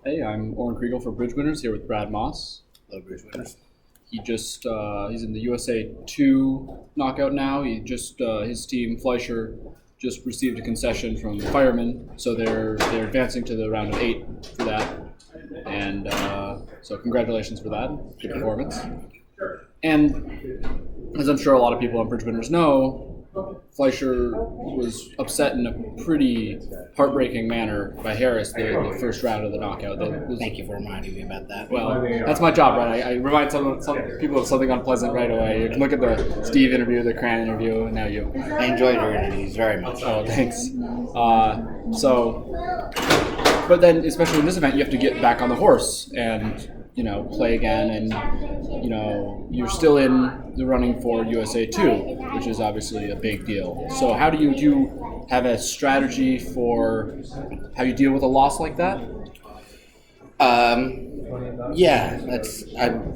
Hey, I'm Oren Kriegel for Bridge Winners here with Brad Moss. Hello, Bruce Winners. He's in the USA 2 knockout now. His team, Fleischer, just received a concession from the firemen, so they're advancing to the round of 8 for that. And so congratulations for that. Good performance. And as I'm sure a lot of people on Bridge Winners know, Fleischer was upset in a pretty heartbreaking manner by Harris the first round of the knockout. Thank you for reminding me about that. Well, that's my job, right? I remind some people of something unpleasant right away. You can look at the Steve interview, the Cran interview, and now you. I enjoyed your interviews very much. Oh, thanks. But then, especially in this event, you have to get back on the horse and play again, and you're still in the running for USA 2, which is obviously a big deal. So how do you have a strategy for how you deal with a loss like that?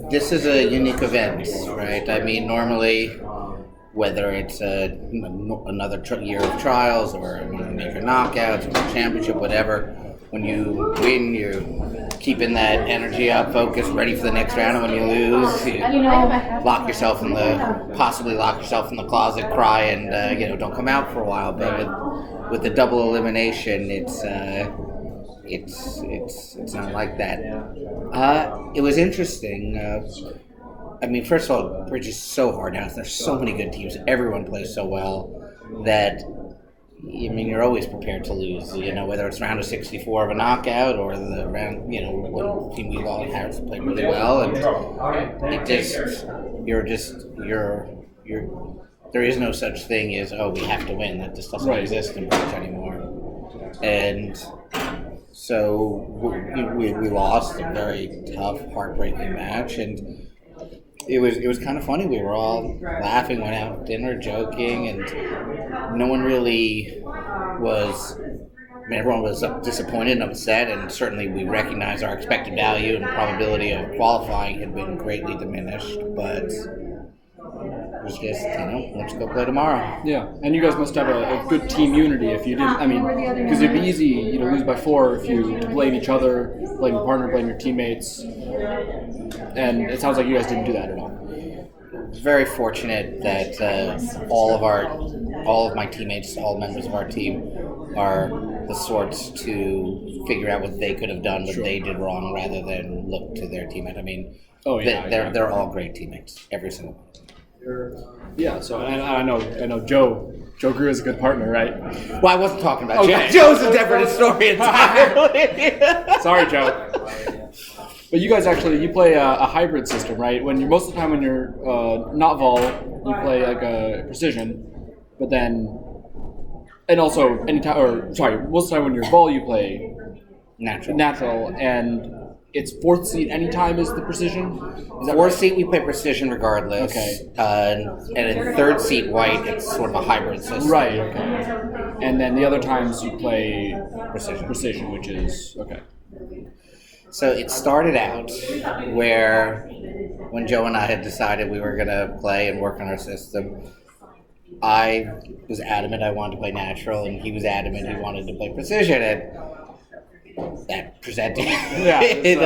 This is a unique event, right? I mean, normally, whether it's another year of trials or major knockouts or championship, whatever, when you win, you're keeping that energy up, focused, ready for the next round. And when you lose, you possibly lock yourself in the closet, cry, and don't come out for a while. But with the double elimination, it's not like that. It was interesting. First of all, Bridge is so hard now. There's so many good teams. Everyone plays so well that you're always prepared to lose. Whether it's round of 64 of a knockout or the round, one team we lost, Harris played really well, and there is no such thing as we have to win. That just doesn't exist in Bridge anymore. And so we lost a very tough, heartbreaking match, and it was kind of funny. We were all laughing, went out to dinner, joking, and no one really was. Everyone was disappointed and upset, and certainly we recognized our expected value and probability of qualifying had been greatly diminished. But it was just, let's go play tomorrow. Yeah, and you guys must have a good team unity if you didn't. Because it'd be easy, lose by 4 if you blame each other, blame your partner, blame your teammates, and it sounds like you guys didn't do that at all. Very fortunate that all of my teammates, all members of our team, are the sorts to figure out what they could have done, what they did wrong, rather than look to their teammate. They're all great teammates, every single one. Yeah. So I know Joe Grew is a good partner, right? Well, I wasn't talking about Joe. Joe's a different story entirely. Sorry, Joe. But you guys you play a hybrid system, right? Most of the time when you're not vol, you play like a precision, but then, and also most of the time when you're vol, you play natural, and it's 4th seat anytime is the precision. Is that 4th seat we play precision regardless. Okay. And in 3rd seat white, it's sort of a hybrid system. Right. Okay. And then the other times you play precision, which is okay. So it started out where when Joe and I had decided we were going to play and work on our system, I was adamant I wanted to play natural, and he was adamant he wanted to play precision, and that presented an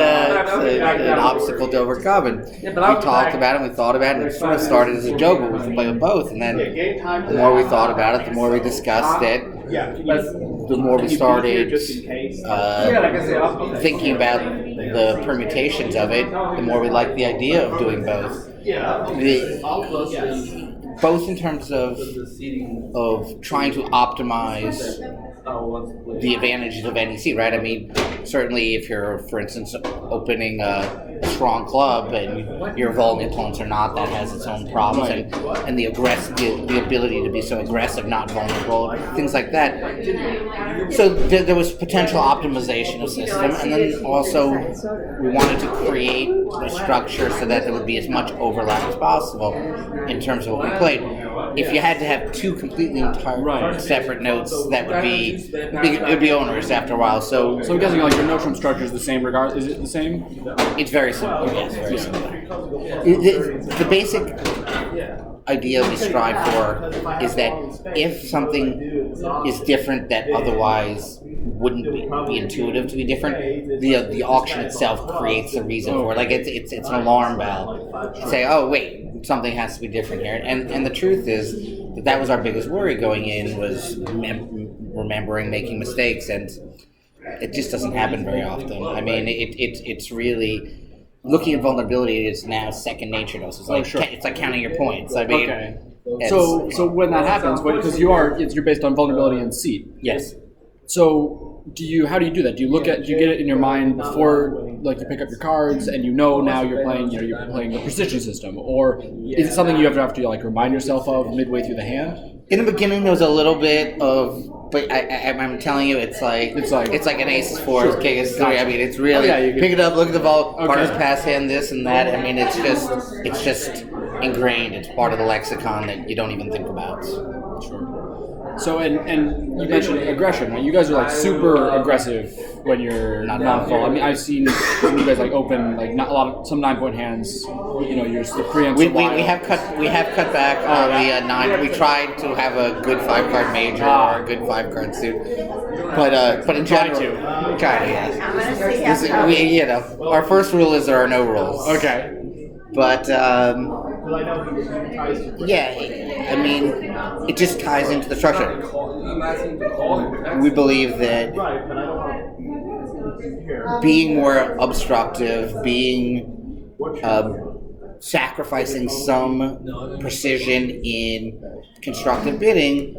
obstacle to overcome. And we talked about it, and we thought about it, and it sort of started as a joke, but we could play with both. And then the more we thought about it, the more we discussed it, the more we started thinking about the permutations of it, the more we liked the idea of doing both. Both in terms of trying to optimize the advantages of any seat, right? Certainly if you're, for instance, opening a strong club and you're vol influence or not, that has its own problems, and the ability to be so aggressive, not vulnerable, things like that. So there was potential optimization of system, and then also we wanted to create a structure so that there would be as much overlap as possible in terms of what we played. If you had to have 2 completely separate notes, that it would be onerous after a while. So I'm guessing your note from structure is the same regard. Is it the same? It's very similar. Yes, very similar. The basic idea we strive for is that if something is different that otherwise wouldn't be intuitive to be different. The auction itself creates a reason for it. Like it's an alarm bell. Say, oh wait, something has to be different here. And the truth is that was our biggest worry going in, was remembering making mistakes, and it just doesn't happen very often. I mean, it's really, looking at vulnerability is now second nature to us. It's like it's like counting your points. I mean, okay. So when that happens, because you're based on vulnerability and seat. Yes. So how do you do that? Do you get it in your mind before, like, you pick up your cards and now you're playing the precision system, or is it something you have to like remind yourself of midway through the hand? In the beginning, there was a little bit of, but I'm telling you, it's like an aces, fours, king is three. I mean, it's really pick it up, look at the ball, partner's pass hand, this and that. I mean, it's just ingrained. It's part of the lexicon that you don't even think about. Sure. So and you mentioned aggression, right? You guys are like super aggressive when you're not full. I mean, I've seen you guys like open like not a lot of some 9-point hands. You're the preempts. We have cut back on the 9. We tried to have a good 5-card major or a good 5-card suit, but in general, yes. Our first rule is there are no rules. Okay. But I mean, it just ties into the structure. We believe that being more obstructive, sacrificing some precision in constructive bidding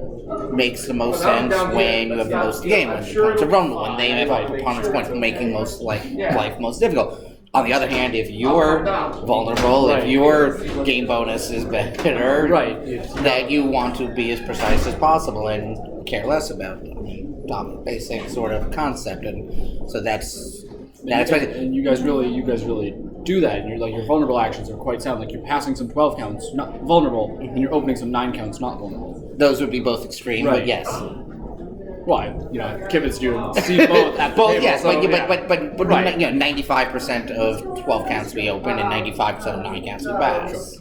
makes the most sense when you have the most game, when your opponents are vulnerable, when they have opponents' points, making life most difficult. On the other hand, if you're vulnerable, if your game bonus is better, that you want to be as precise as possible and care less about basic sort of concept, and so that's. And you guys really do that. And your vulnerable actions are quite sound. Like you're passing some 12 counts, not vulnerable, and you're opening some 9 counts, not vulnerable. Those would be both extreme, but yes. Well, Kivitz, you see both at the table. Yes, so, but 95% of 12 counts we open and 95% of 9 counts we pass.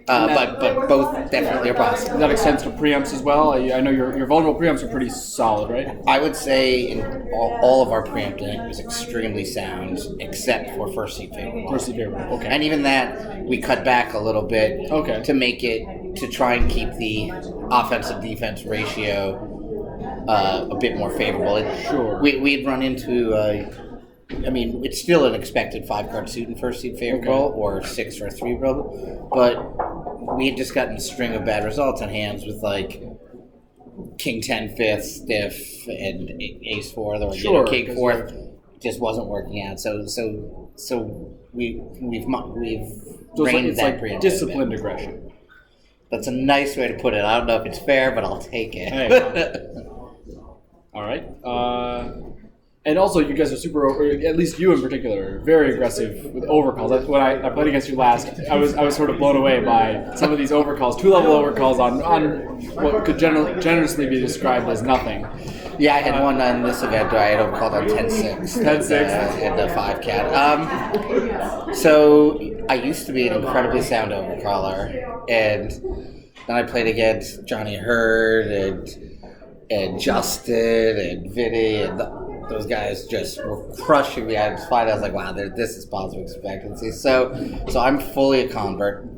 But both definitely are possible. That extends to preempts as well. I know your vulnerable preempts are pretty solid, right? I would say in all of our preempting is extremely sound, except for first seat favorable. First seat favorable, okay. And even that, we cut back a little bit to try and keep the offensive-defense ratio a bit more favorable. Sure. We'd run into, it's still an expected 5-card suit in first seat favorable, or 6 or 3 favorable, but we had just gotten a string of bad results on hands with like King 10 fifth stiff and Ace 4th or King 4th just wasn't working out. So we've reined that like disciplined aggression. That's a nice way to put it. I don't know if it's fair, but I'll take it. Hey, all right. And also, you guys are super, at least you in particular, very aggressive with overcalls. When I played against you last, I was sort of blown away by some of these overcalls, 2-level overcalls on what could generously be described as nothing. Yeah, I had one on this event where I had overcalled on 10-6. 10-6? And the 5-cat. So I used to be an incredibly sound overcaller, and then I played against Johnny Hurd and Justin and Vinny, and those guys just were crushing me. I was like, wow, this is positive expectancy. So I'm fully a convert.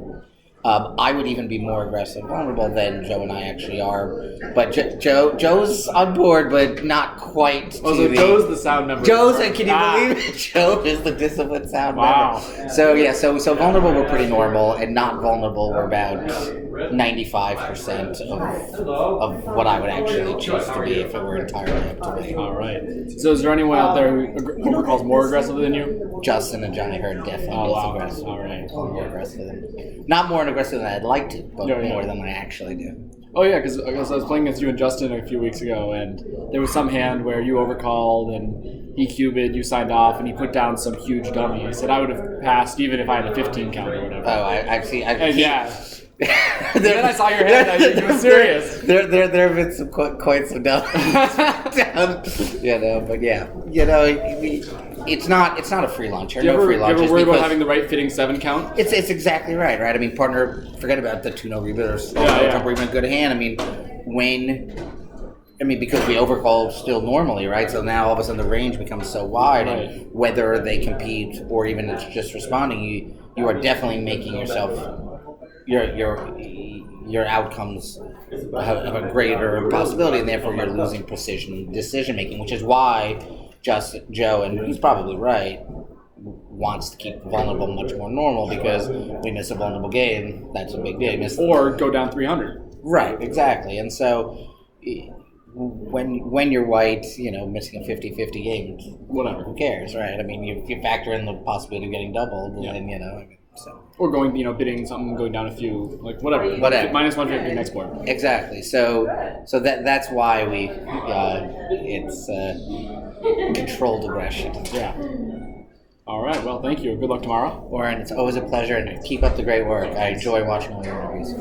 I would even be more aggressive and vulnerable than Joe and I actually are. But Joe's on board, but not quite. Joe's the sound member. Can you believe it? Joe is the disciplined sound member. So vulnerable we're pretty normal, and not vulnerable we're about 95% of what I would actually choose to be if it were entirely up to me. All right. So is there anyone out there who overcalls more aggressively than you? Justin and Johnny Hurd definitely both aggressive. All right. More aggressive than, not more aggressive than I'd like to, but more than I actually do. Oh yeah, because I was playing against you and Justin a few weeks ago, and there was some hand where you overcalled and he cubed, you signed off, and he put down some huge dummy. He said I would have passed even if I had a 15 count or whatever. Oh, I've seen. Then I saw your hand. I think you were serious. There have been some quite some dummies. But it's not a free launcher. Do you ever worry about having the right fitting 7 count? It's exactly right. I mean, partner, forget about the 2-no rebuilders. Jump or even a good hand. I mean, I mean, because we overcall still normally, right? So now all of a sudden the range becomes so wide, Right. and whether they compete or even it's just responding, you are definitely making yourself your outcomes have a greater possibility, and therefore you're losing precision decision making, which is why just Joe, and he's probably right, wants to keep vulnerable much more normal, because we miss a vulnerable game, that's a big deal. Or go down 300. Right, exactly. And so when you're white, missing a 50-50 game, Whatever. who cares, right? I mean, you factor in the possibility of getting doubled, Yeah. and so. Or going, bidding something, going down a few, like whatever. Whatever. Minus 150 next board. Exactly. So that's why it's controlled aggression. Yeah. All right. Well, thank you. Good luck tomorrow. Oren, it's always a pleasure, and keep up the great work. I enjoy watching all your interviews.